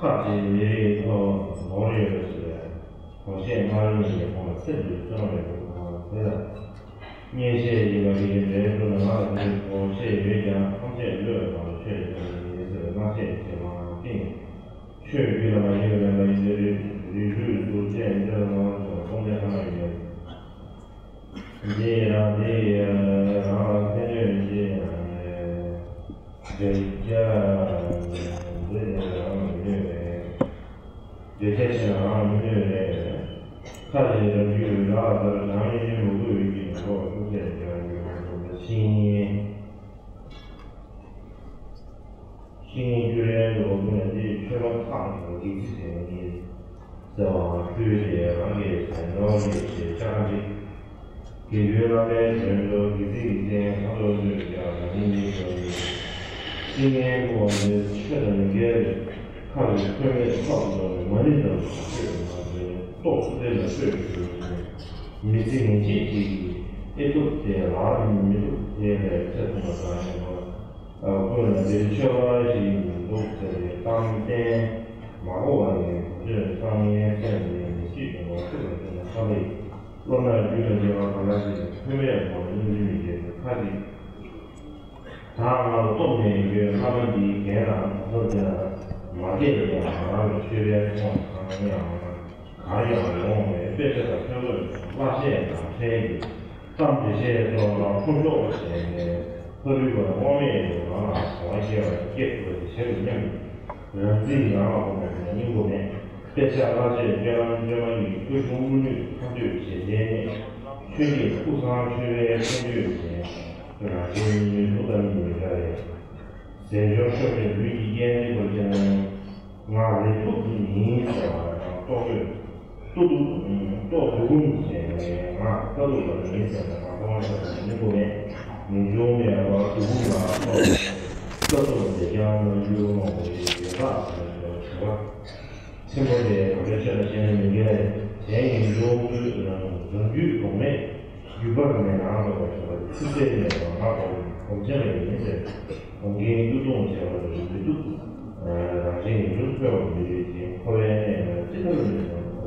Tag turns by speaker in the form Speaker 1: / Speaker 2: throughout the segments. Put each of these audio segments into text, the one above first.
Speaker 1: 看起也头毛里的是，我现他们也我自己这么的，对的。面线一个比别说的那个，我是原讲康健热嘛，确实是那些什么病，确实了嘛，一个人的一些旅途见这么中间上面一然后根据一些这家这些是啊，看起来就是那个咱们路都有一点多，出现新剧烈我们的缺乏抗衡的之前的，是吧？剧烈那个很多的些相比，解决那个很多的这些很多就是讲那个今年我们确诊那个看的特别靠的文理的是多数的是你这年纪也都在哪里，你都也在这种或者是小的是都是当天马后的，是当天这样的系统，或者是他们弄了这个地方，他们是特别好的一些他的。他冬天一个他们的天然或者马街的那个学员从那样还有我们别的这个那些这当这些说老工作些和这个方面有一些接触的些理念，自己我们英国面，别像那些以对中物率，它就写些确定互相区别根据对吧？就是不等于在社交社会与意见或者哪里不明是吧？多贡献各种的影响的话，包括英国面、美洲面和中国各种的这样的有那个有大是吧？中国的这些的现在那个现有人居方面。日本人那个世界的那个我们这里也是，我们有种叫那些有标的一些科研的，这个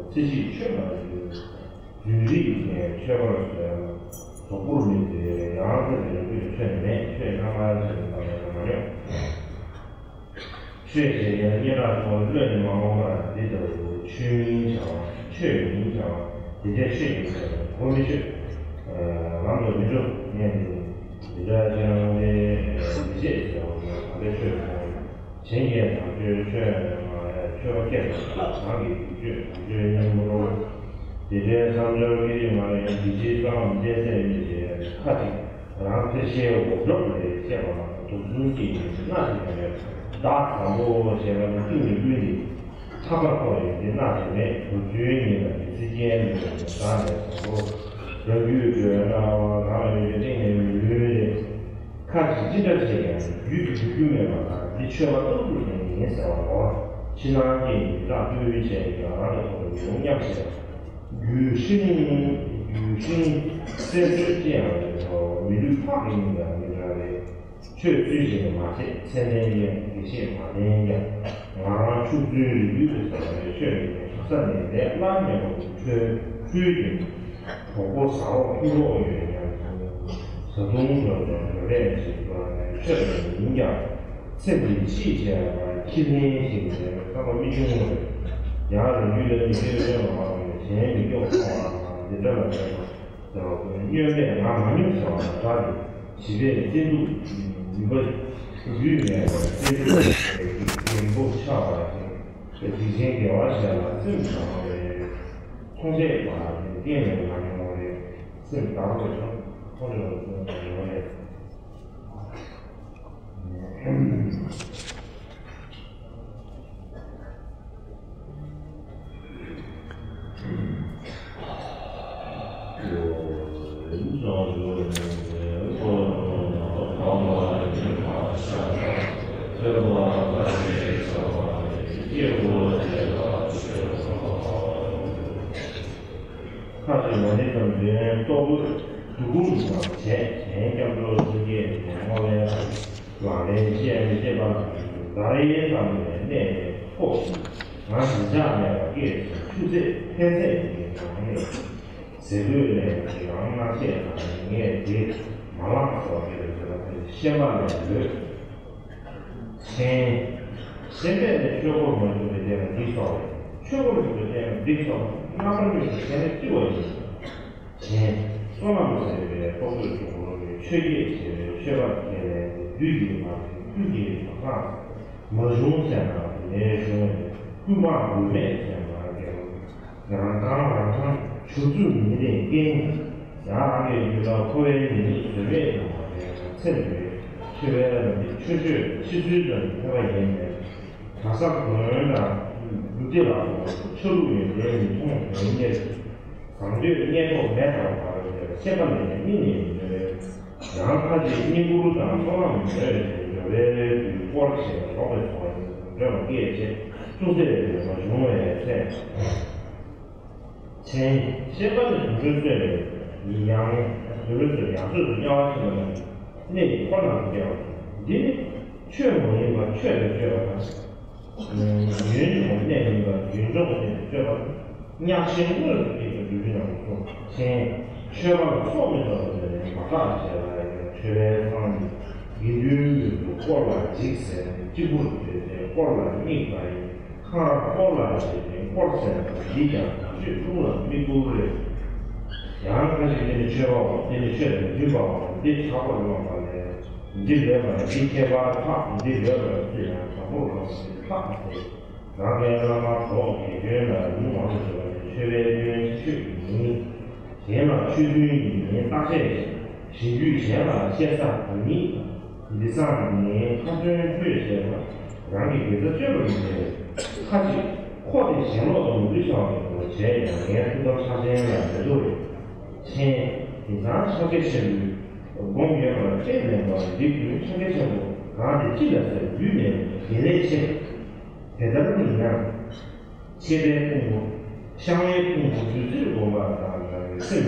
Speaker 1: 这些确实是举例些确实是做不容易的，然后这个对确实他妈是怎么样？确实你那说人嘛，这个全民强，这些确实是我们是。咱们民众面对这像的一些时候，这是前些呢就是缺乏建设，哪里就是那么这些上这给嘛的，以及上这些一些课程，然后这些我认为这个都经济那些大厂部些个经济规律，他们考虑的那些呢，不局限的之间的啥的很多。人与他们决定的看自己的这个与面嘛，你缺乏都是颜色其他的让对一些那个容量些，女性在这样的时候，美丽化的那个确最近的嘛些前年一些嘛那个出去旅游的时候，确3年的那年却最近。通过上网通过手中的练习确实影响身体器械提升性的那个运动的，然后女的你这个先你用你这么因为慢用少抓的，起点进度如果预面进度不强提前调一下正常的通线电源方面我的正达不成，或者我的看是我那种人到处前叫做世界我们往年现在吧，咱也上面那破题，俺是下面给出这偏在的行业，社会呢，让那些行业的马上说的这个先把那个现在的学校们就是这样低少的，学校就是这样低少，哪怕就是现在最多钱，说那么些包括说学业些学吧绿的嘛，绿的啥，没用钱啊，那种不嘛不买钱嘛，让当求助你的给，然后遇到科研你随便的嘛，策略，学完了确实的那个研究。他上可能呢，不对了，收入也是你从人家反对年头买上的话，现在每年然后他就你不如讲说了，有的过了些老百姓，这么给一些，就是我认为在现在的就是一样，就是两是要求的，那可能这样，因为确实一个确实。那个群众的这个年轻人的这个就是讲说，先学完上面的人马上起来，学上研究过了几次，基本的过了明白，看过了过了理解，最终了没过的，然后开始你学吧，你学的对吧？你差不多嘛的，你这边嘛，一天吧差，你这边嘛自然差不多。差不多，然后让他说解决了迷茫的时候，学员去你写了区区语言大线，喜剧写了线上你以上你他真去写了，然后给他这个些，他就或者写了的对象我前2年都到查询了之后，前第三查询是公园和这边的离比查询项目，然后记得是语言现在写。在这里呢，现在公布商业公布就这个嘛，是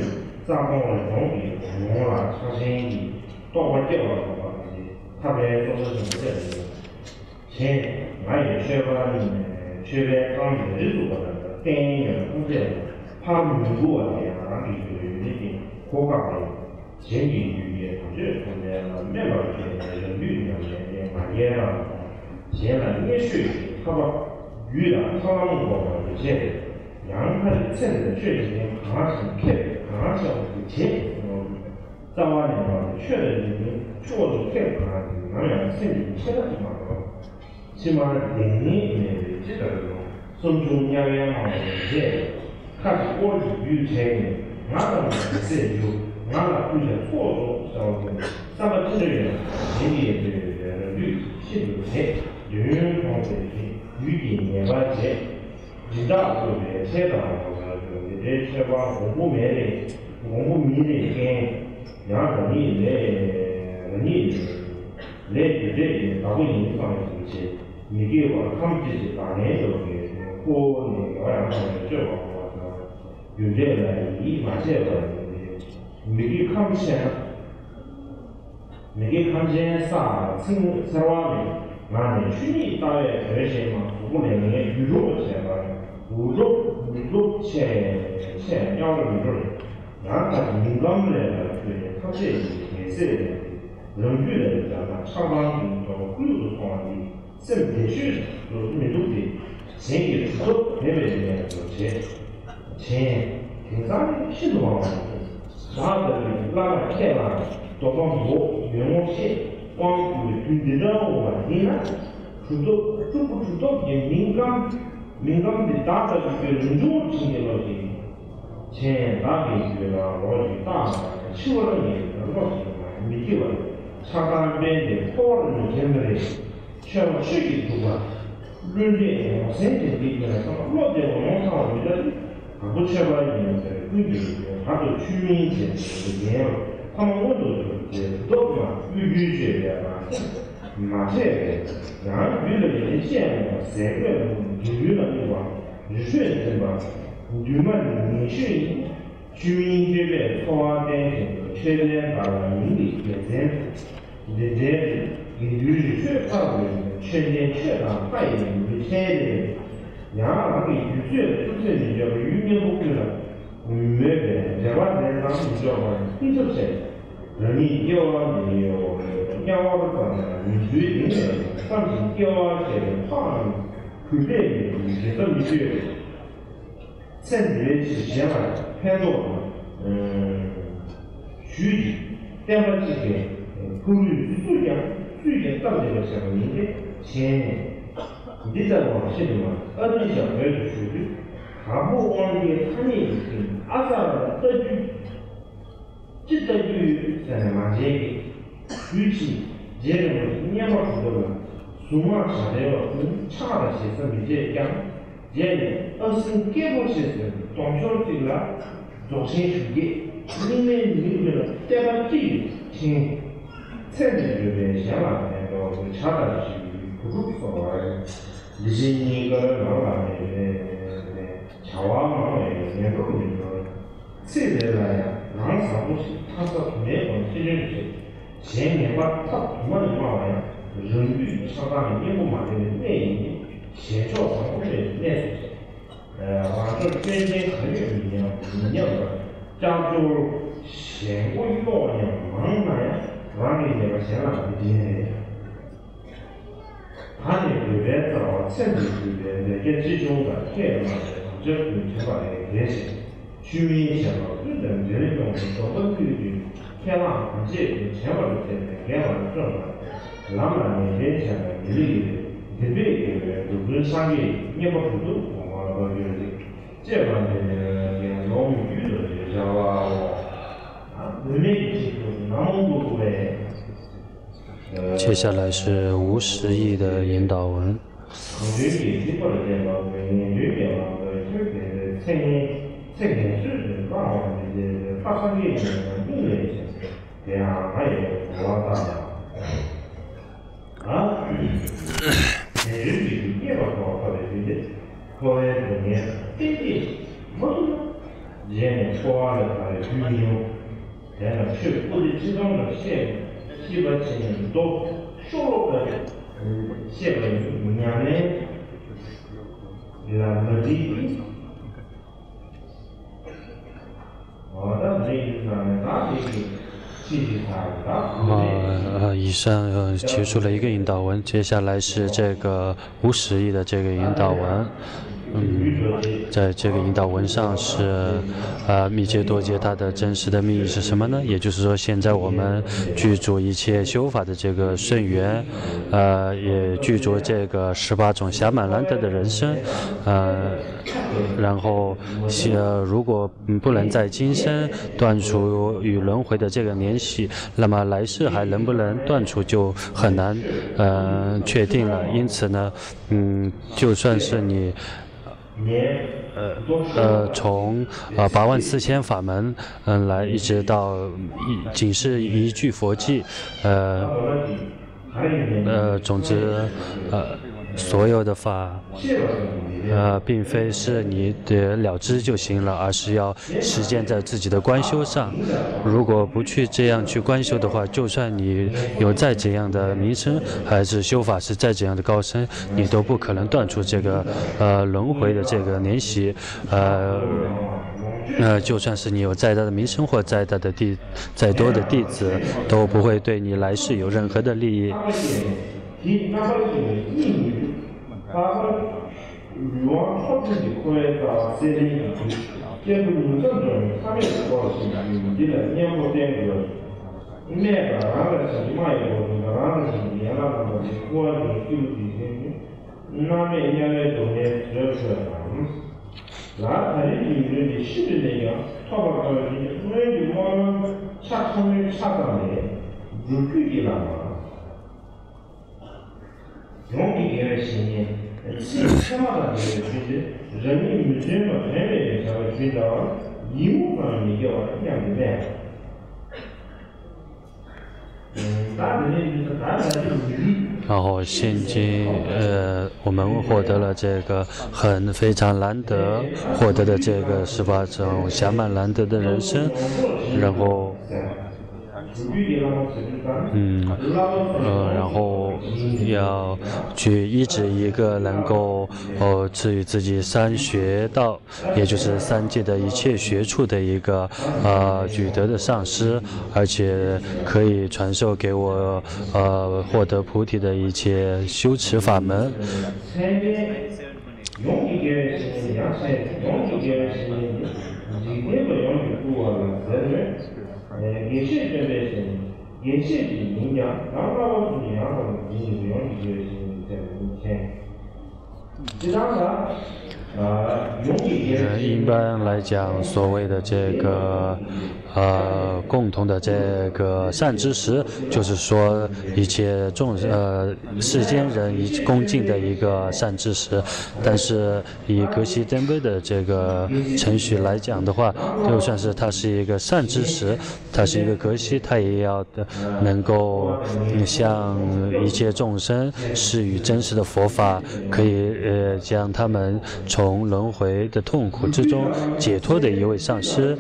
Speaker 1: 咱们总理用了查询的多个调查嘛，他们说是什么的？前俺也学完学完刚才做的电影工作，他们过的俺们就是那点国家的经济语言，这方面面包些绿的些买烟了，现在也是。他把鱼的汤锅的这些，然后他就趁着确实爬上开，爬上前，在外面嘛，确实你做的开爬，那样趁着现在嘛，起码0年这个松中养养嘛这些，他是我鱼菜的，俺们是就俺们不是错中小的，咱们这个经济的绿系统菜，人方面。预计年完结，一大部分现在这些把红布面的、红布米的跟2个米来就这大部分人上的东西，你给我他们这些大年都给过那个养的这个有这个1万些个，没给看不见，没给看见啥3万米。那你去年大约这些嘛，5年宇宙钱吧，宇宙钱2个宇宙的，然后他民间的对，他这也是人居的讲嘛，长江叫贵族创的，生态学就是民族的，现在都特别的钱平常系统上，啥的哪个开了多少多愿望线。光对对着我们呢，知不知道也敏感的大的一个人种性的问题，前大的一个老几大7个年老几个没几个，长江边的好人前面的，全部设计出来，人类我身体里面什么落在我们上面的，不确保人的规矩，他都居民间的言了。他们我都是都嘛，预学的嘛，这个，然后为了一线嘛，3个有了对吧？日学对吧？对嘛，你是居民这边草案担心全面把民力改善，这也就是学法律全面确当发言钱的，那个预算就是你叫预年不够了，没得，这玩意儿咱们叫嘛，你说谁？人家叫你有，养娃子干嘛？你决定的，反正叫啊，这个胖，口袋里你这么去，甚至是现在很多书籍，电话机给考虑数量到这个上面的钱。你在往西的嘛，而且小孩子数据，他不往的他那个阿萨这句，这句在嘛这个，语气这个你也嘛知道了，数码上来了，差的些什么这样，这而是给不些是当小的了，做些数据，里面了，这个这钱，才能就在想法那个差的是。不说啊，以前那个老板乔瓦嘛，那个现在来呀，让啥东西，他说没关系就是，前年把他什么的嘛玩意儿，人力上班也不嘛的那一协调上不是那事情，反正天天很有一样的，加州先过一个年忙嘛呀，完了那个先让他进。他那个边找cent里边的跟这种的太嘛，这种情况也是，居民想到日本这种社会规矩，天网这千万的天网正嘛，那么你人家你这个都不是商业，你不知道我就是这方面的老女的这些啊，人民技术那么多呗。
Speaker 2: 接下来是50亿的引导文。
Speaker 1: 基本上都收了现在5年内2个亿，那这意思呢？那这个信息差，
Speaker 2: 以上结束了一个引导文，接下来是这个50亿的这个引导文。在这个引导文上是，密揭多杰它的真实的密意是什么呢？也就是说，现在我们具足一切修法的这个圣源，也具足这个18种暇满难得的人生，然后如果不能在今生断除与轮回的这个联系，那么来世还能不能断除就很难确定了。因此呢，就算是你。从84000法门，来一直到仅是一句佛偈，总之，所有的法，并非是你得了知就行了，而是要实践在自己的观修上。如果不去这样去观修的话，就算你有再怎样的名声，还是修法是再怎样的高深，你都不可能断除这个轮回的这个联系。就算是你有再大的名声或再多的弟子，都不会对你来世有任何的利益。然后现今我们获得了这个非常难得获得的这个18种暇满难得的人生，然后然后要去医治一个能够赐予自己三学道，也就是三界的一切学处的一个举德的上师，而且可以传授给我获得菩提的一切修持法门。一般来讲，所谓的这个共同的这个善知识，就是说一切世间人恭敬的一个善知识。但是以格西登杯的这个程序来讲的话，就算是他是一个善知识，他是一个格西，他也要能够向一切众生施予真实的佛法，可以将他们从轮回的痛苦之中解脱的一位上师。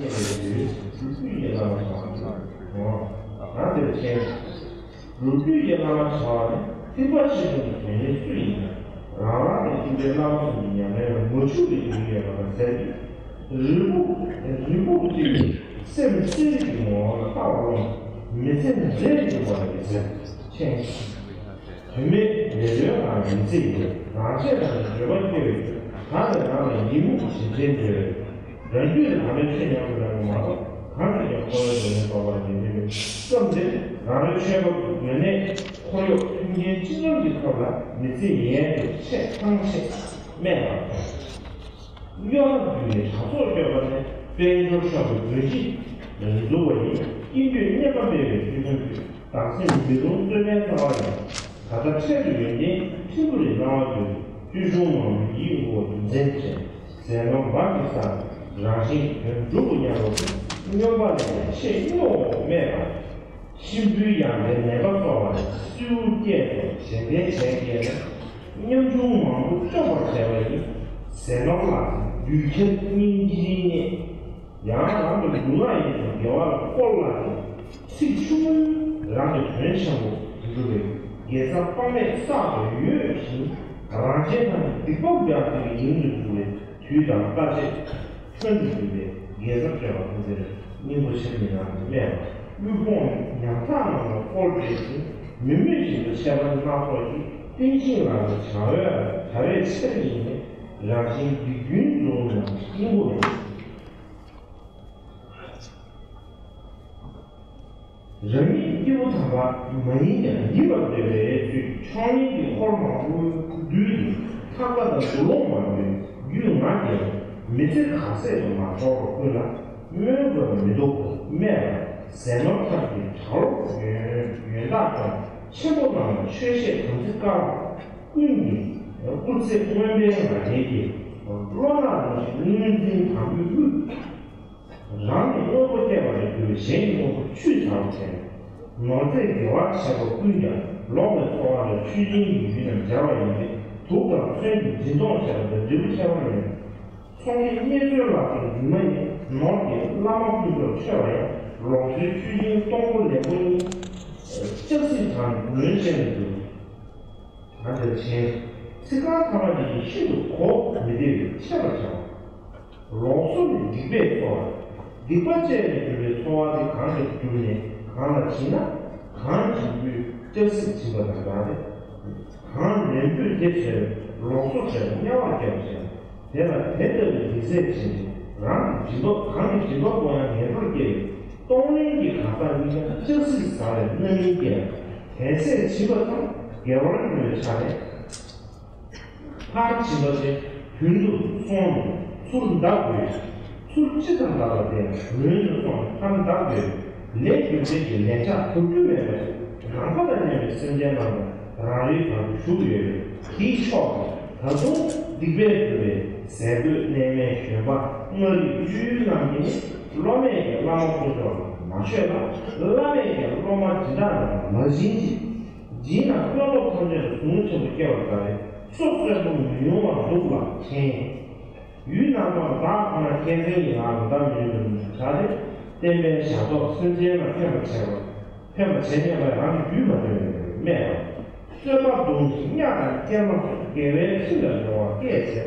Speaker 1: 这东西，伢子见了给外听的时候，改起来，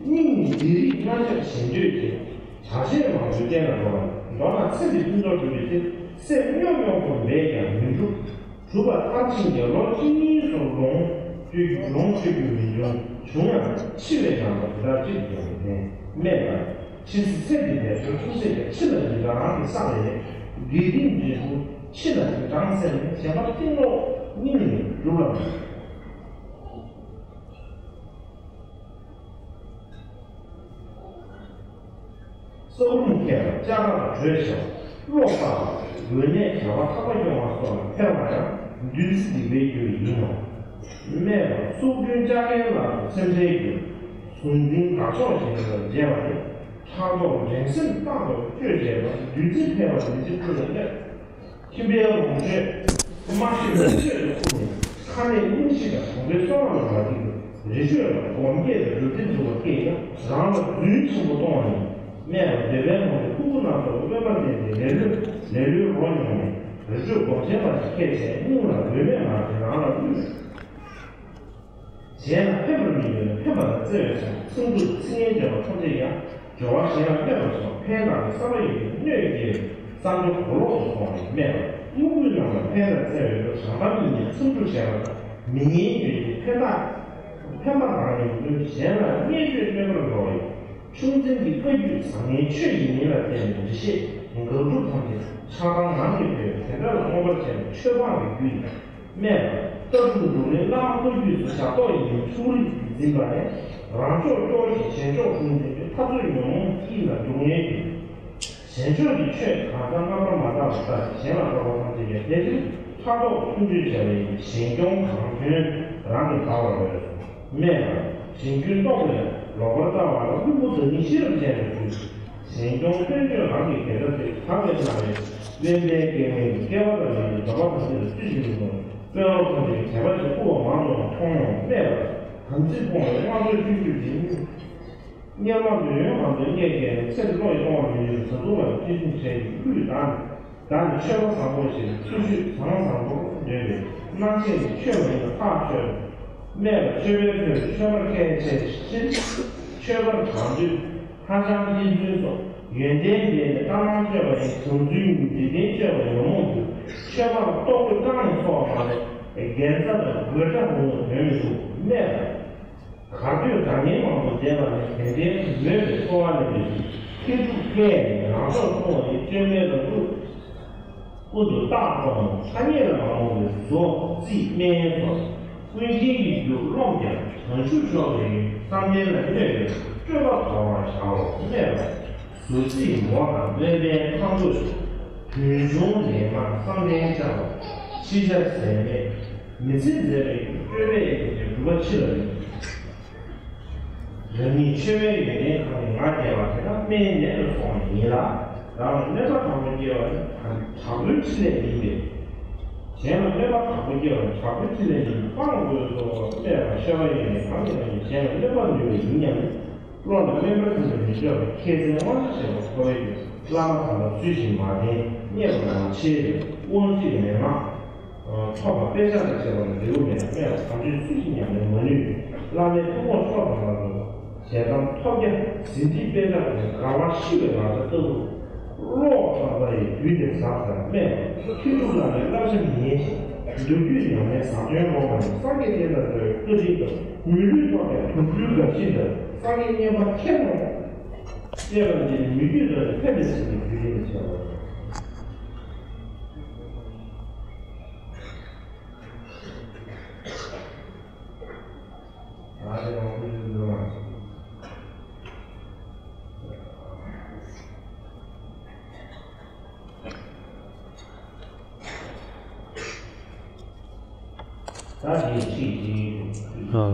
Speaker 1: 你地那些新旧的，查些嘛就见了说，到那彻底工作出去，3秒不来讲民主，除了他听见老金属龙，就龙水的民众，穷人气味上的不到这个样子，没了。其实彻底的就出现的气人的让你上来的，一定记住气人的掌声，想把听到你入了。收入开了，加上学校，落发有年想把他们用话说了，开玩笑，女士的为就赢了。没了，苏军加给了生产一个，从军大小型的结完了。查到人生大道绝解了，女子开了你就不能的。特别同学，马上就这个后面，看那东西的，我们上了这个，日学了，我们也是这种给的，然后女生不懂的，没有这边我们不能说外面的来日好用的，日学光线嘛开钱，用了外面嘛就让了女。现在还不是女的，还不是这样想，成都青年节目从这样。主要是让这个说，拍到的稍微有点上就不落的方面了，因为让我拍的在一个上半年成都前了，明年月拍大上有现在面对这个老友，胸针的格局上面确一年了点这些，能够入场的相当难的对，现在我们现在缺乏的规律，没了，这是主人拉回去是想到已经处理这个的。让教先教中的，他是用体的中间的，先教的确，他刚刚马上的，先让教他这些，但是他到统计下来，新疆抗军让你打完了，没了，新军到了，老板打完了，不等你写了现在去，新疆根据让你给了谁，他在那里，原来给我的人，老板是最新的，不要说的，前面是过往中通用没了。很基本的，往这去你要往这人往这年才知道一种往这是多了，毕竟是绿但是全部上过去，出去上过，对不对？那些全部的大学买了学位费，全部开起全部长久，他想起就是说，原点的刚刚学完，从最这点学完的目的，全部到会刚的说法的，颜色的各种工作人数买了。他就当年往后讲了，肯定是没有说完的东西，推出概念，然后说的专业的不走大方，产业的方面是说自己面说，关键有浪点，很受效的上面的那个，这个台湾下午没了，手机模仿那边看过去，群众人嘛上面下午，其实是的，你现在绝对就过去了。人民学院原点可能俺爹吧，他每年都放1了，然后那个他们叫差不多起来一点，现在那个他们叫差不多起来一，放过说那个小一点，他们现在那个就1年，老的那个就是叫开始往这些可以，拉到他们最起码的年不起，往这里面嘛，他们别上这些6年，没有，他们最起码的美女，拉面不光说他们。现在讨厌身体变得干完洗了嘛，这都老上的有点啥子，没有，听说了那是年轻，就有2年3年老板，3个年的是各地的女女状态，同居个性的，3个年把天了，这个的女的特别是女的情况。这种不是这样。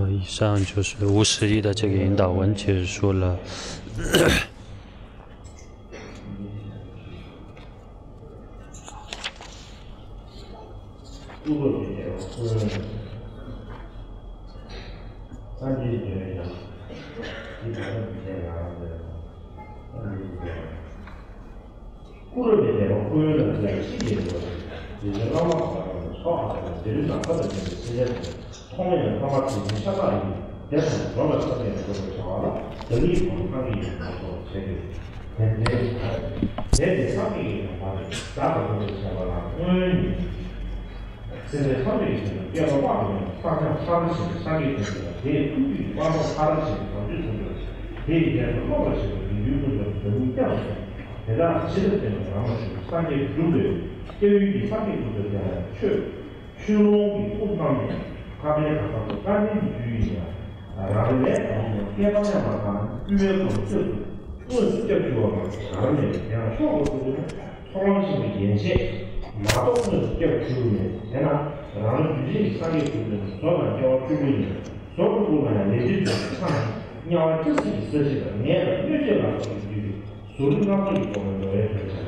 Speaker 2: 以上就是51的这个引导文结束了。故事里面会有人在细节中，就是老马
Speaker 1: 好的，这就是哪个的时间，同样的，他把自己相当于也是主要的特点就是强了，这里头他的说这个，这上面一个话呢，大部分就是什么呢？现在相对是比较大的方向，它的形相对是可以根据按照它的形状就是可以变成好的形状，比如说人这样子，现在新的这种然后是3节组的，对于第3节组的去龙比不方面，它们可能干净区域呢，然后来边方向嘛，它预约可能就是问这个嘛，然后呢，然后效果就是创新的沿线。马东是叫主任，现在然后具体3节组的所管叫主任，所有部门呢也就是看你要这是设计的，你越界了所有刚才我们都要分享，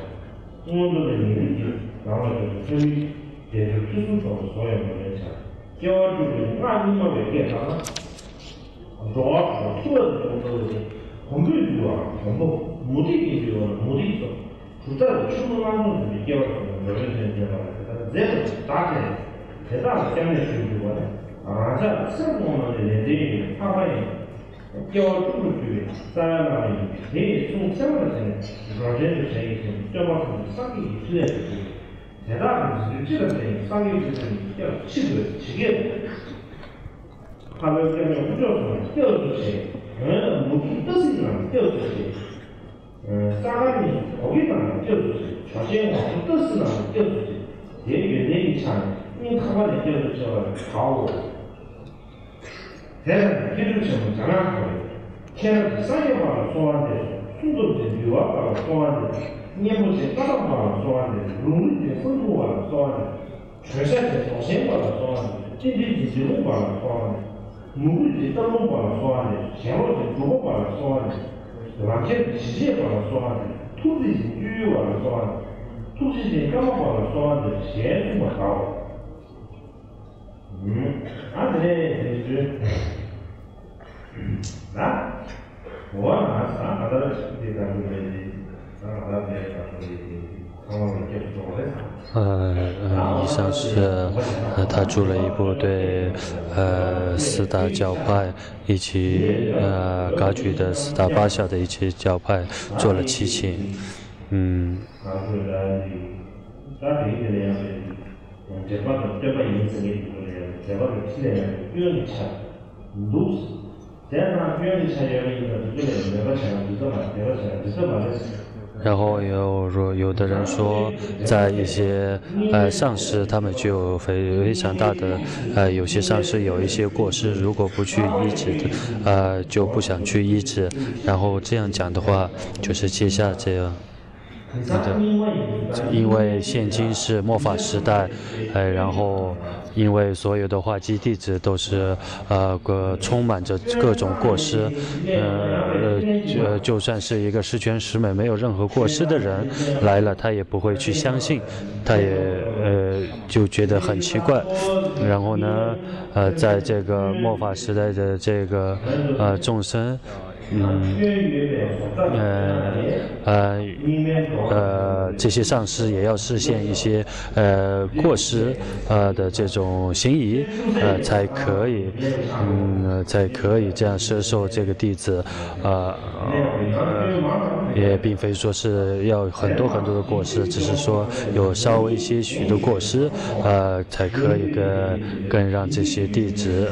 Speaker 1: 我们都是理解，然后就是所以也是支出所有的人想，叫主任按你们为给他们，主要是做的都是红队组啊，红目目的地就目的地。就在出门当中是比较有人接到的，这个大概太大的将来是有的，这生活呢人这他发现，交出去在那里可以从相关的说这是谁这帮是商业之类的，太大的是这个人商业之类要企业，他们这个不叫什么就是谁，目的都是一样就是谁。大概你头一档就是朝鲜网都是呢就是也原来一场，因为他们就是叫考我，但是就是什么讲来好的，现在商业化的说完的，速度的流化的说完的，年目前大众化的说完的，农业的生活化的说完的，全世界朝鲜化的说完的，经济自由化的说完的，农业的登陆化的说完的，现在的中国化的说完的。完全企业化的说法，土地性居住化的说法，土地性干化的说法是先什么高？而且就是我啥的这个
Speaker 2: 以上是他做了一部对4大教派以及噶举的4大8小的一些教派做了7期。然后有的人说，在一些上师他们就有非常大的有些上师有一些过失，如果不去医治的就不想去医治，然后这样讲的话，就是接下这样。因为现今是末法时代，然后因为所有的化基弟子都是充满着各种过失，就算是一个十全十美没有任何过失的人来了，他也不会去相信，他也就觉得很奇怪。然后呢，在这个末法时代的这个众生。这些上师也要实现一些过失的这种行仪，才可以这样摄受这个弟子，也并非说是要很多很多的过失，只是说有稍微些许的过失，才可以更让这些弟子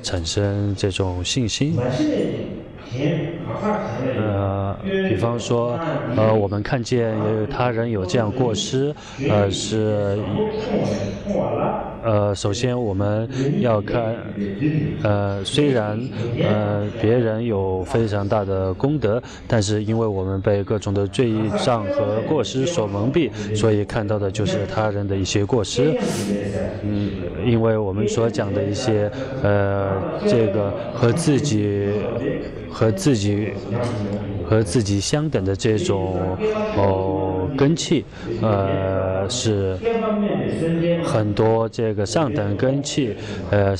Speaker 2: 产生这种信心。比方说，我们看见有他人有这样过失，首先我们要看，虽然别人有非常大的功德，但是因为我们被各种的罪障和过失所蒙蔽，所以看到的就是他人的一些过失。因为我们所讲的一些这个和自己相等的这种根器，是很多这个上等根器的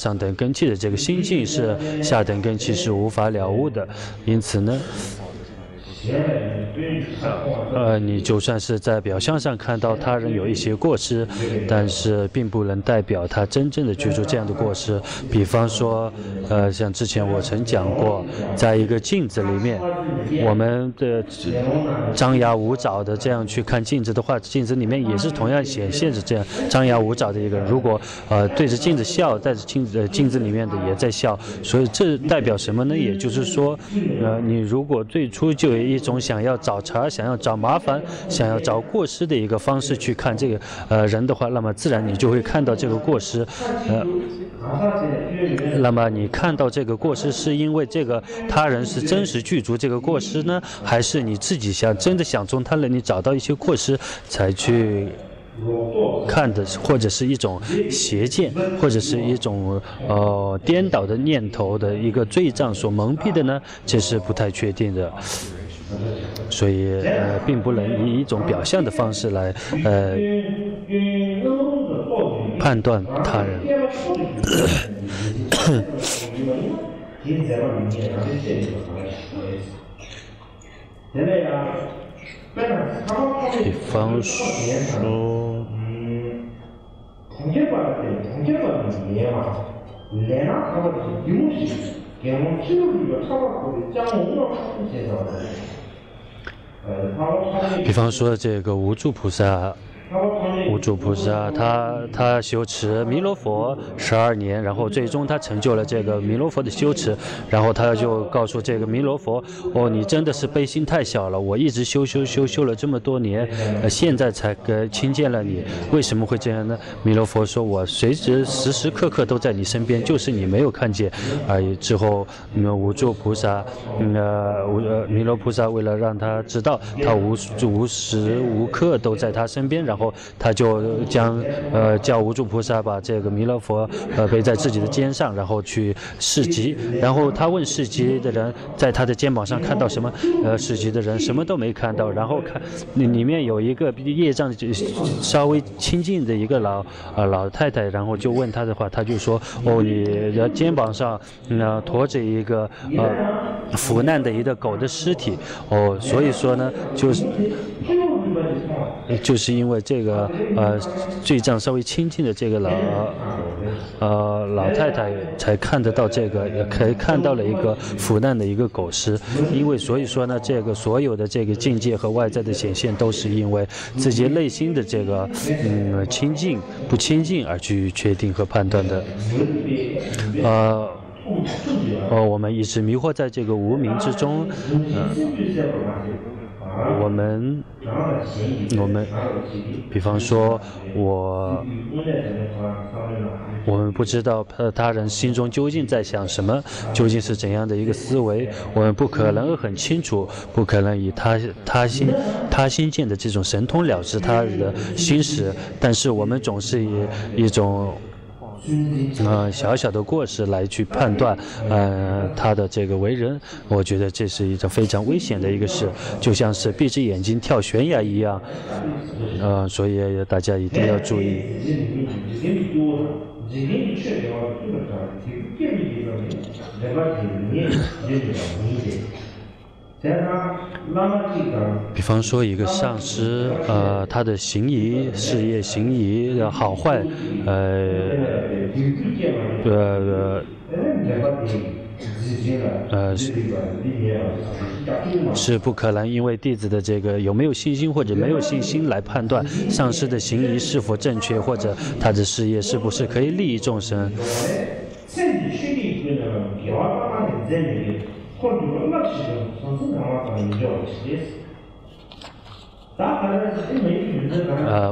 Speaker 2: 这个心性是下等根器是无法了悟的，因此呢。你就算是在表象上看到他人有一些过失，但是并不能代表他真正的居住这样的过失。比方说，像之前我曾讲过，在一个镜子里面，我们的张牙舞爪的这样去看镜子的话，镜子里面也是同样显现着这样张牙舞爪的一个人。如果对着镜子笑，在镜子里面的也在笑，所以这代表什么呢？也就是说，你如果最初就有一种想要找茬、想要找麻烦、想要找过失的一个方式去看这个人的话，那么自然你就会看到这个过失。那么你看到这个过失，是因为这个他人是真实具足这个过失呢，还是你自己真的想从他那里找到一些过失才去看的，或者是一种邪见，或者是一种颠倒的念头的一个罪障所蒙蔽的呢？这是不太确定的。所以并不能以一种表象的方式来判断他人。比方说，比方说这个无住菩萨。无住菩萨，他修持弥勒佛12年，然后最终他成就了这个弥勒佛的修持，然后他就告诉这个弥勒佛：你真的是悲心太小了，我一直修了这么多年，现在才亲见了你，为什么会这样呢？弥勒佛说：我时时刻刻都在你身边，就是你没有看见而已。之后，无住菩萨，弥勒菩萨为了让他知道他无时无刻都在他身边，然后他就叫无住菩萨把这个弥勒佛背在自己的肩上，然后去市集。然后他问市集的人，在他的肩膀上看到什么？市集的人什么都没看到。然后看里面有一个业障稍微亲近的一个老太太，然后就问他的话，他就说：你的肩膀上驮着一个腐烂的一个狗的尸体。所以说呢，就是因为这个罪障稍微亲近的这个老太太才看得到这个，也可以看到了一个腐烂的一个狗尸。所以说呢，这个所有的这个境界和外在的显现，都是因为自己内心的这个亲近不亲近而去确定和判断的。我们一直迷惑在这个无明之中，我们，比方说，我们不知道他人心中究竟在想什么，究竟是怎样的一个思维，我们不可能很清楚，不可能以他心见的这种神通了知他的心识，但是我们总是以一种小小的过失来去判断他的这个为人，我觉得这是一种非常危险的一个事，就像是闭着眼睛跳悬崖一样，所以大家一定要注意。比方说一个上师，他的事业行仪的好坏，是不可能因为弟子的这个有没有信心或者没有信心来判断上师的行仪是否正确，或者他的事业是不是可以利益众生。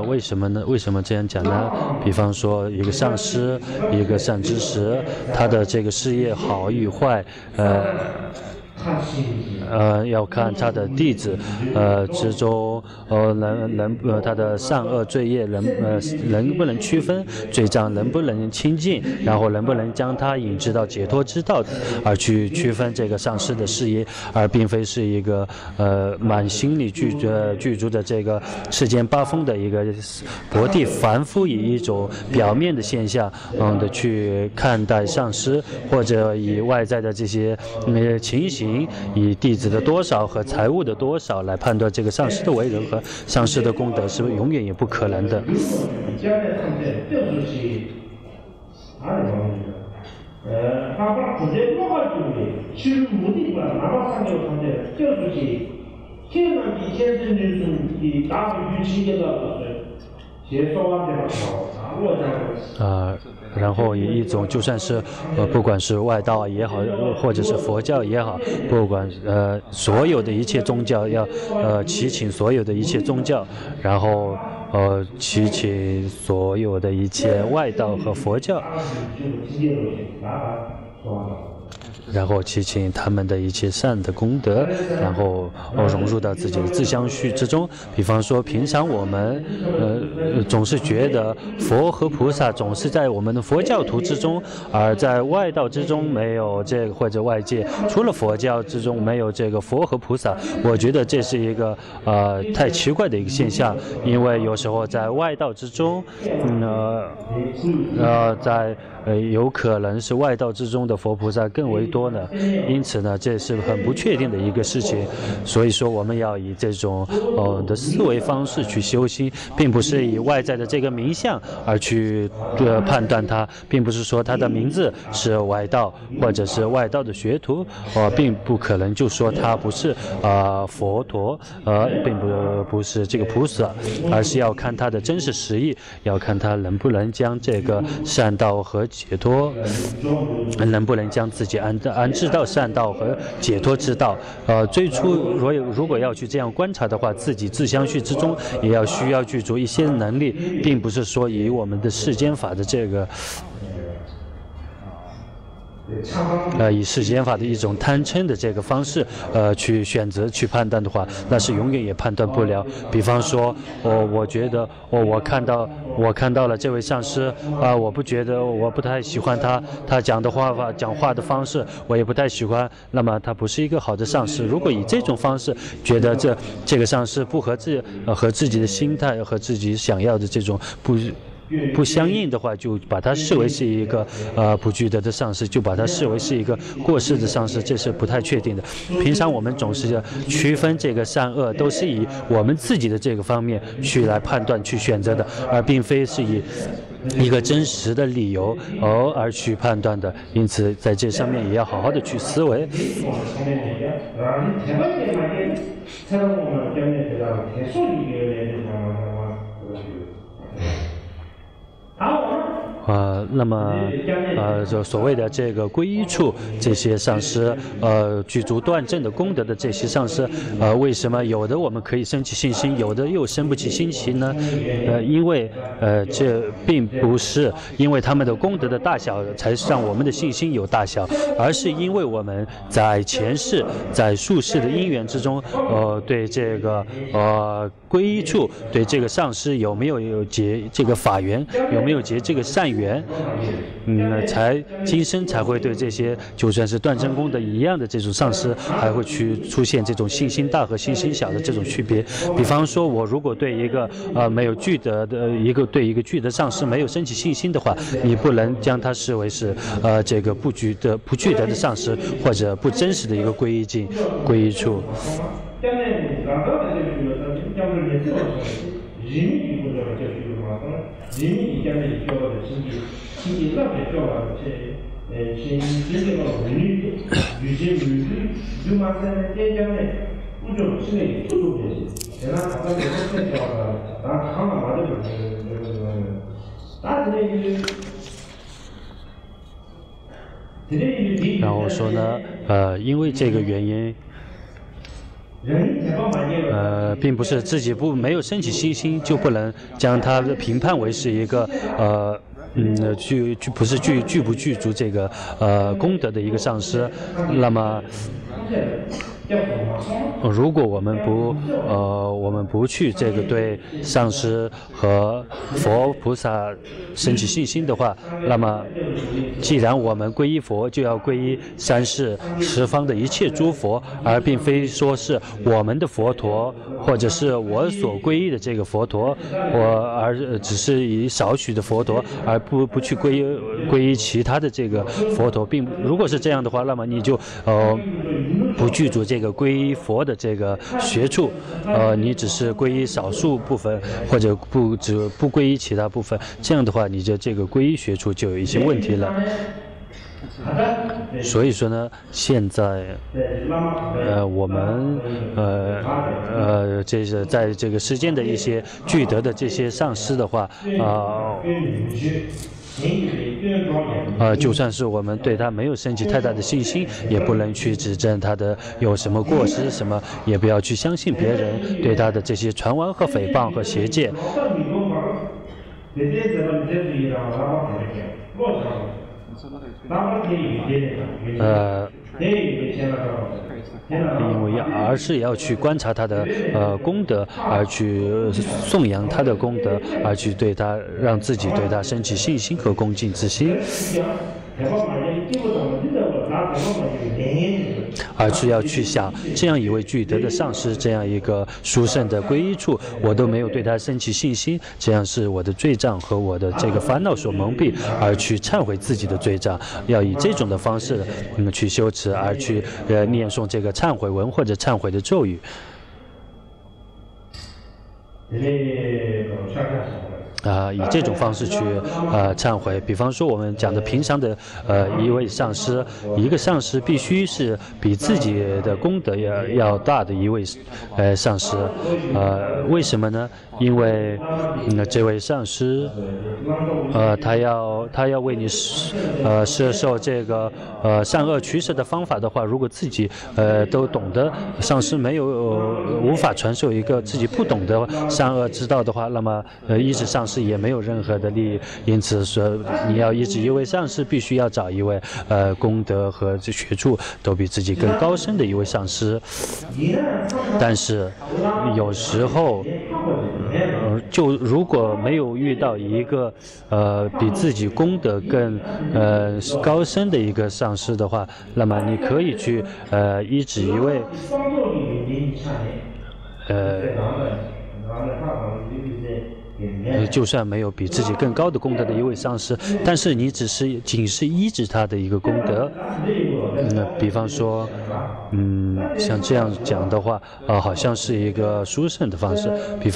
Speaker 2: 为什么呢？为什么这样讲呢？比方说，一个上师，一个善知识，他的这个事业好与坏，要看他的弟子之中他的善恶罪业能不能区分，罪障能不能清净，然后能不能将他引致到解脱之道，而去区分这个上师的事业，而并非是一个满心里具足的这个世间八风的一个薄地凡夫，以一种表面的现象的去看待上师，或者以外在的这些情形凭以弟子的多少和财物的多少来判断这个上师的为人和上师的功德，是永远也不可能的。然后以一种就算是不管是外道也好，或者是佛教也好，不管所有的一切宗教要祈请所有的一切宗教，然后祈请所有的一切外道和佛教，然后祈请他们的一切善的功德，然后融入到自己的自相续之中。比方说，平常我们总是觉得佛和菩萨总是在我们的佛教徒之中，而在外道之中没有这个，或者外界除了佛教之中没有这个佛和菩萨。我觉得这是一个太奇怪的一个现象，因为有时候在外道之中，有可能是外道之中的佛菩萨更为多呢，因此呢，这是很不确定的一个事情。所以说，我们要以这种的思维方式去修心，并不是以外在的这个名相而去判断它，并不是说他的名字是外道或者是外道的学徒，并不可能就说他不是佛陀，并不是这个菩萨，而是要看他的真实实义，要看他能不能将这个善道和解脱，能不能将自己安置到善道和解脱之道。最初如果要去这样观察的话，自己自相续之中也需要具足一些能力，并不是说以我们的世间法的这个以世间法的一种贪嗔的这个方式去选择去判断的话，那是永远也判断不了。比方说我觉得我看到了这位上师我不太喜欢他讲话的方式，我也不太喜欢，那么他不是一个好的上师。如果以这种方式觉得这个上师不和自己的心态和自己想要的这种不相应的话，就把它视为是一个不具德的上师，就把它视为是一个过世的上师，这是不太确定的。平常我们总是区分这个善恶，都是以我们自己的这个方面去来判断、去选择的，而并非是以一个真实的理由而去判断的。因此，在这上面也要好好的去思维。那么就所谓的这个皈依处，这些上师具足断正的功德的这些上师，为什么有的我们可以升起信心，有的又升不起信心呢？因为这并不是因为他们的功德的大小才让我们的信心有大小，而是因为我们在前世在数世的因缘之中，对这个皈依处，对这个上师有没有结这个法缘，有没有结这个善缘，才今生才会对这些就算是断正功德一样的这种上师，还会去出现这种信心大和信心小的这种区别。比方说，我如果对一个没有具德的对一个具德上师没有升起信心的话，你不能将它视为是这个不具德的上师，或者不真实的一个皈依境、皈依处。然后说呢，因为这个原因，并不是自己没有升起信心就不能将它评判为是一个不是具不具足这个功德的一个上师。那么如果我们不去这个对上师和佛菩萨升起信心的话，那么既然我们皈依佛，就要皈依三世十方的一切诸佛，而并非说是我们的佛陀，或者是我所皈依的这个佛陀，而只是以少许的佛陀，而不去皈依其他的这个佛陀，如果是这样的话，那么你就不具足这个皈依佛的这个学处，你只是皈依少数部分，或者不皈依其他部分，这样的话，你的这个皈依学处就有一些问题了。所以说呢，现在我们这是在这个世间的一些具德的这些上师的话，就算是我们对他没有升起太大的信心，也不能去指正他的有什么过失，什么也不要去相信别人对他的这些传闻和诽谤和邪见。而是要去观察他的功德，而去颂扬他的功德，而去对他让自己对他升起信心和恭敬之心。而是要去想，这样一位具德的上师，这样一个殊胜的皈依处，我都没有对他升起信心，这样是我的罪障和我的这个烦恼所蒙蔽，而去忏悔自己的罪障，要以这种的方式去修持，而去念诵这个忏悔文或者忏悔的咒语。以这种方式去忏悔。比方说我们讲的平常的一位上师，一个上师必须是比自己的功德要大的一位上师。为什么呢？因为这位上师他要为你摄受这个善恶取舍的方法的话，如果自己都懂得，上师无法传授一个自己不懂的善恶之道的话，那么依止上师也没有任何的利益。因此说，你要依止一位上师，必须要找一位功德和学处都比自己更高深的一位上师。但是有时候就如果没有遇到一个比自己功德更高深的一个上师的话，那么你可以去依止一位就算没有比自己更高的功德的一位上师，但是你仅是依止他的一个功德。比方说像这样讲的话，好像是一个殊胜的方式。比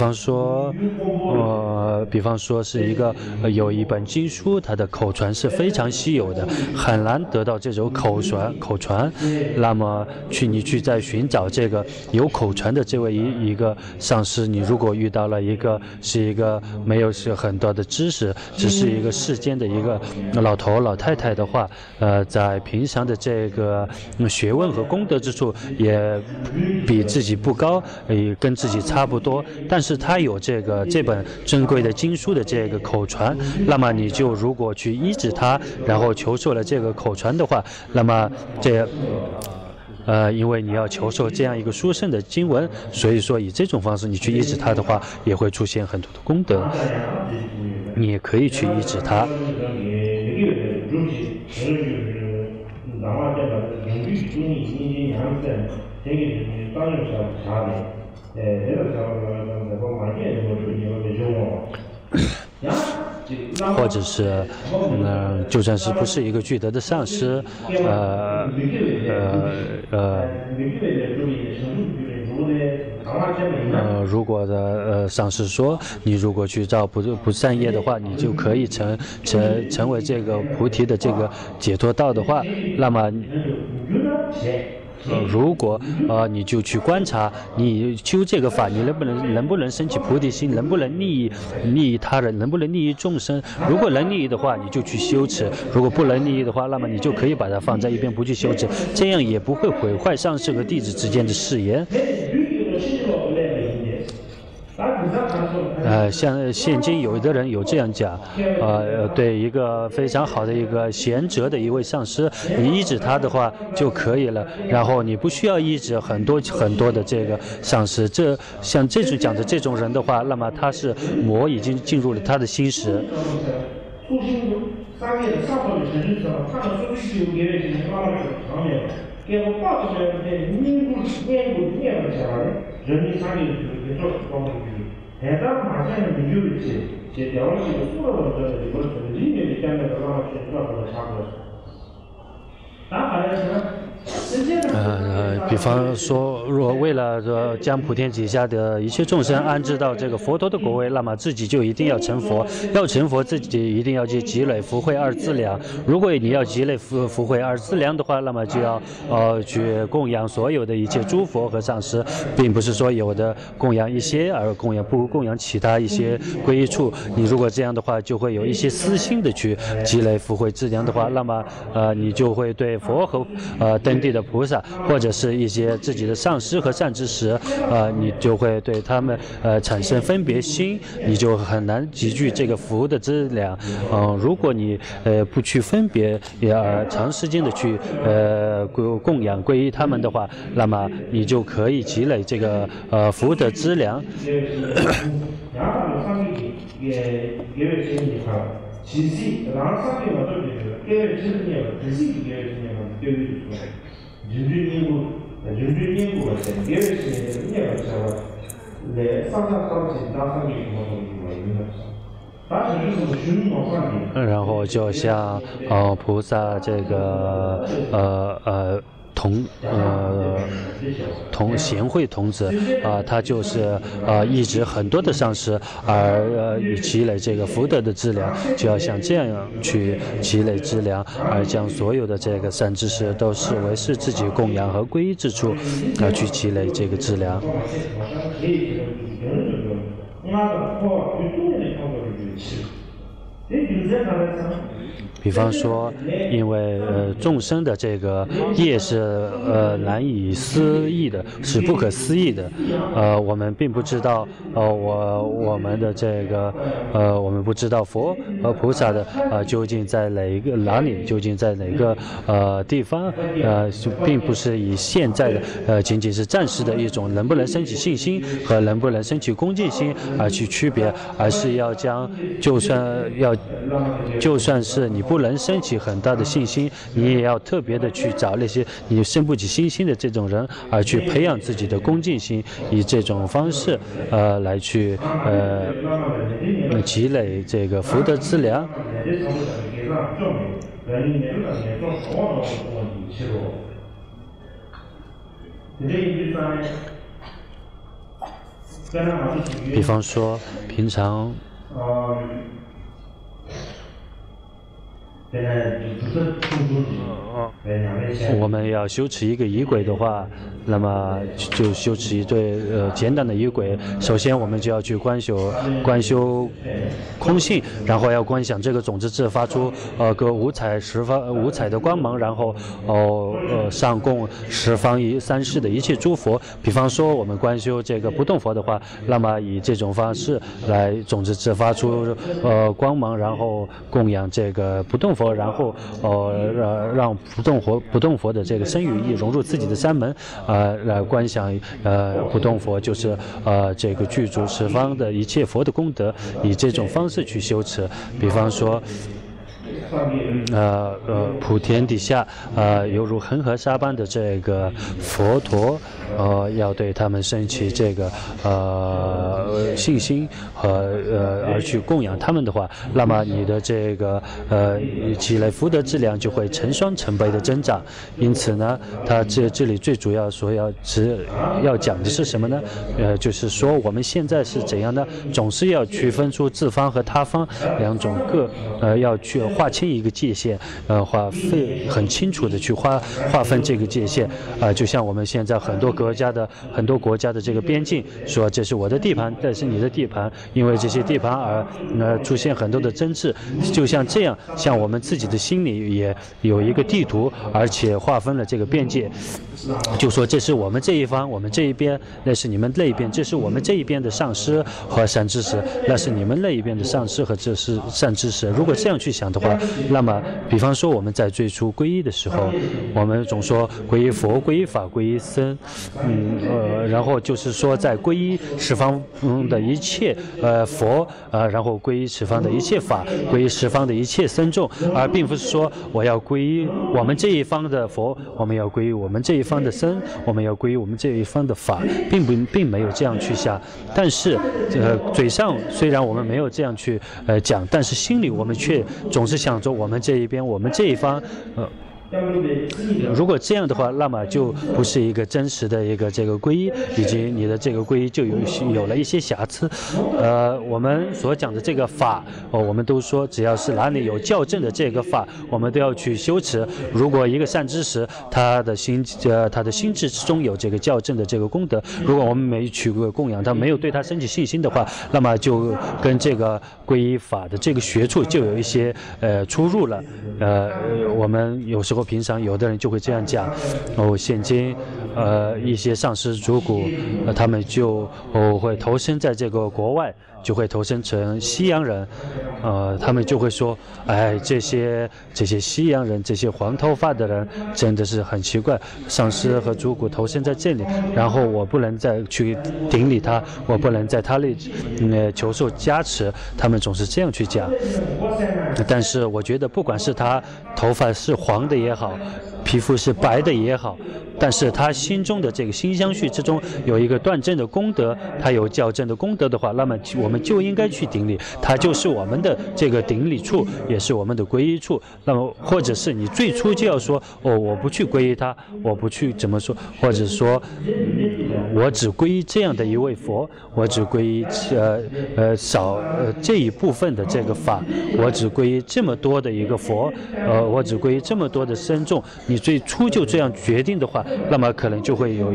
Speaker 2: 方说是一个有一本经书，它的口传是非常稀有的，很难得到这种口传。那么你去在寻找这个有口传的这位一个上师，你如果遇到了是一个没有很多的知识，只是一个世间的一个老头老太太的话，在平常的这个学问和功德之处也比自己不高，也跟自己差不多，但是他有这本珍贵的经书的这个口传，那么你就如果去依止他，然后求受了这个口传的话，那么因为你要求受这样一个殊胜的经文，所以说以这种方式你去依止他的话，也会出现很多的功德。你也可以去依止他。或者是就算是不是一个具德的上师，如果的上师说你如果去造不善业的话，你就可以成为这个菩提的这个解脱道的话，那么如果你就去观察，你修这个法，你能不能升起菩提心，能不能利益他人，能不能利益众生？如果能利益的话，你就去修持；如果不能利益的话，那么你就可以把它放在一边不去修持，这样也不会毁坏上师和弟子之间的誓言。像现今有的人有这样讲，对一个非常好的一个贤哲的一位上师，你医治他的话就可以了，然后你不需要医治很多的这个上师。像这种讲的这种人的话，那么他是魔已经进入了他的心识。比方说，若为了将普天底下的一切众生安置到这个佛陀的国位，那么自己就一定要成佛。要成佛，自己一定要去积累福慧二资粮。如果你要积累福慧二资粮的话，那么就要去供养所有的一切诸佛和上师，并不是说有的供养一些而不供养其他一些皈依处。你如果这样的话，就会有一些私心的去积累福慧资粮的话，那么你就会对佛和登地的菩萨或者是一些自己的上师和善知识，你就会对他们产生分别心，你就很难集聚这个福的资粮。如果你不去分别，长时间的去供养皈依他们的话，那么你就可以积累这个福的资粮。然后就像菩萨这个贤惠童子他就是一直很多的上师，而积累这个福德的资粮，就要像这样去积累资粮，而将所有的这个善知识都视为是自己供养和皈依之处，去积累这个资粮。比方说，因为众生的这个业是难以思议的，是不可思议的。我们并不知道我们的这个我们不知道佛和菩萨的究竟在哪里，究竟在哪个地方，并不是以现在的仅仅是暂时的一种能不能升起信心和能不能升起恭敬心而去区别，而是要将就算是你不能升起很大的信心，你也要特别的去找那些你升不起信心的这种人，而去培养自己的恭敬心，以这种方式来去积累这个福德资粮。比方说平常我们要修持一个仪轨的话，那么就修持一对简单的仪轨。首先我们就要去观修空性，然后要观想这个种子质发出各五彩的光芒，然后上供十方三世的一切诸佛。比方说我们观修这个不动佛的话，那么以这种方式来种子质发出光芒，然后供养这个不动佛。然后让不动佛的这个身语意融入自己的三门，来观想不动佛就是这个具足十方的一切佛的功德，以这种方式去修持。比方说普天底下犹如恒河沙般的这个佛陀，要对他们升起这个信心和而去供养他们的话，那么你的这个积累福德质量就会成双成倍的增长。因此呢，他这里最主要要讲的是什么呢？就是说我们现在是怎样呢？总是要区分出自方和他方两种要去划清清一个界限，很清楚的去划分这个界限，就像我们现在很多国家的这个边境，说这是我的地盘，这是你的地盘，因为这些地盘而出现很多的争执，就像这样，像我们自己的心里也有一个地图，而且划分了这个边界，就说这是我们这一方，我们这一边，那是你们那一边，这是我们这一边的上师和善知识，那是你们那一边的上师和这是善知识。如果这样去想的话，那么比方说我们在最初皈依的时候，我们总说皈依佛、皈依法、皈依僧，然后就是说在皈依十方的一切佛，然后皈依十方的一切法，皈依十方的一切僧众，而并不是说我要皈依我们这一方的佛，我们要皈依我们这一方的僧，我们要皈依我们这一方的法，并没有这样去想。但是嘴上虽然我们没有这样去讲，但是心里我们却总是想着我们这一边，我们这一方如果这样的话，那么就不是一个真实的一个这个皈依，以及你的这个皈依就有了一些瑕疵。我们所讲的这个法，我们都说只要是哪里有校正的这个法，我们都要去修持。如果一个善知识，他的心智之中有这个校正的这个功德，如果我们没去供养他，没有对他升起信心的话，那么就跟这个皈依法的这个学处就有一些出入了。我们有时候平常有的人就会这样讲，现今一些上师主骨，他们就会投身在这个国外，就会投身成西洋人，他们就会说，哎，这些西洋人，这些黄头发的人真的是很奇怪，上师和主骨投身在这里，然后我不能再去顶礼他，我不能在他那求受加持，他们总是这样去讲。但是我觉得不管是他头发是黄的也好，皮肤是白的也好，但是他心中的这个心相续之中有一个断正的功德，他有校正的功德的话，那么我们就应该去顶礼，他就是我们的这个顶礼处，也是我们的皈依处。那么或者是你最初就要说，我不去皈依他，我不去怎么说，或者说我只皈依这样的一位佛，我只皈依这一部分的这个法，我只皈依这么多的一个佛，我只皈依这么多的僧众，你最初就这样决定的话，那么可能就会有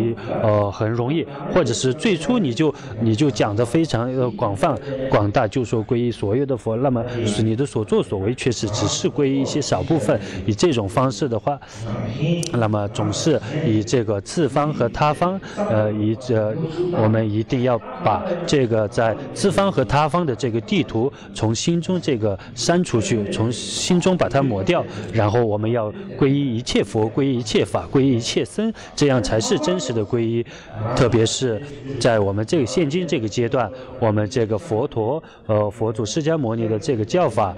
Speaker 2: 很容易，或者是最初你就讲得非常广大，就说皈依所有的佛，那么是你的所作所为却是只是皈依一些少部分，以这种方式的话，那么总是以这个次方和他方，我们一定要把这个在次方和他方的这个地图从心中这个删除去，从心中把它抹掉，然后我们要皈依一切佛，皈依一切法，皈依一切僧，这样才是真实的皈依。特别是在我们这个现今这个阶段，我们这个佛陀佛祖释迦牟尼的这个教法，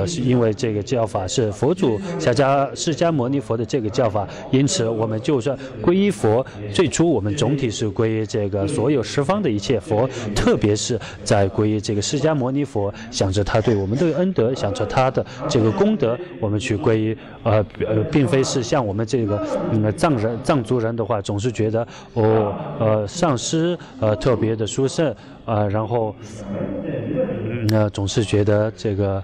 Speaker 2: 是因为这个教法是佛祖释迦牟尼佛的这个教法，因此我们就算皈依佛，最初我们总体是皈依这个所有十方的一切佛，特别是在皈依这个释迦牟尼佛，想着他对我们的恩德，想着他的这个功德，我们去皈依，并非是像我们这个藏族人的话，总是觉得上师特别的殊胜，然后总是觉得这个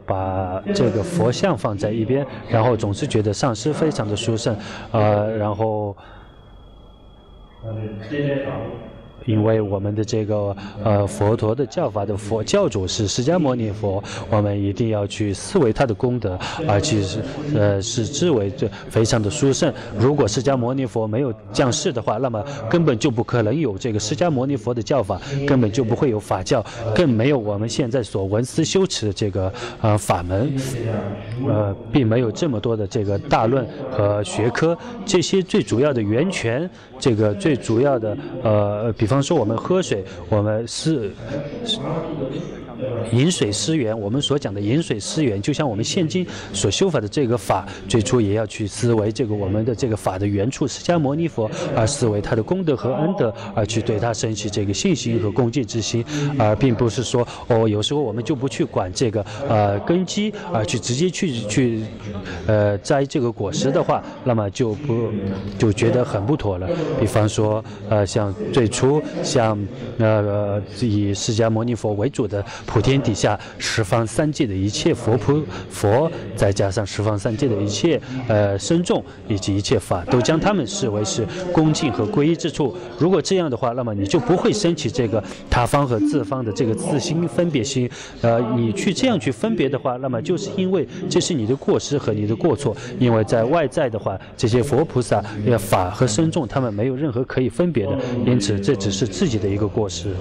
Speaker 2: 把这个佛像放在一边，然后总是觉得上师非常的殊胜，然后因为我们的这个佛陀的教法的佛教主是释迦牟尼佛，我们一定要去思维他的功德，而且是之为非常的殊胜。如果释迦牟尼佛没有降世的话，那么根本就不可能有这个释迦牟尼佛的教法，根本就不会有法教，更没有我们现在所闻思修持的这个法门，并没有这么多的这个大论和学科，这些最主要的源泉，这个最主要的比方说我们喝水，我们饮水思源，我们所讲的饮水思源，就像我们现今所修法的这个法，最初也要去思维这个我们的这个法的原处释迦牟尼佛，而思维他的功德和恩德，而去对他升起这个信心和恭敬之心，而并不是说有时候我们就不去管这个根基，而去直接去摘这个果实的话，那么就觉得很不妥了。比方说像最初像以释迦牟尼佛为主的普天底下十方三界的一切佛，再加上十方三界的一切僧众以及一切法，都将他们视为是恭敬和皈依之处。如果这样的话，那么你就不会升起这个他方和自方的这个自心分别心。你去这样去分别的话，那么就是因为这是你的过失和你的过错。因为在外在的话，这些佛菩萨、法和僧众，他们没有任何可以分别的，因此这只是自己的一个过失。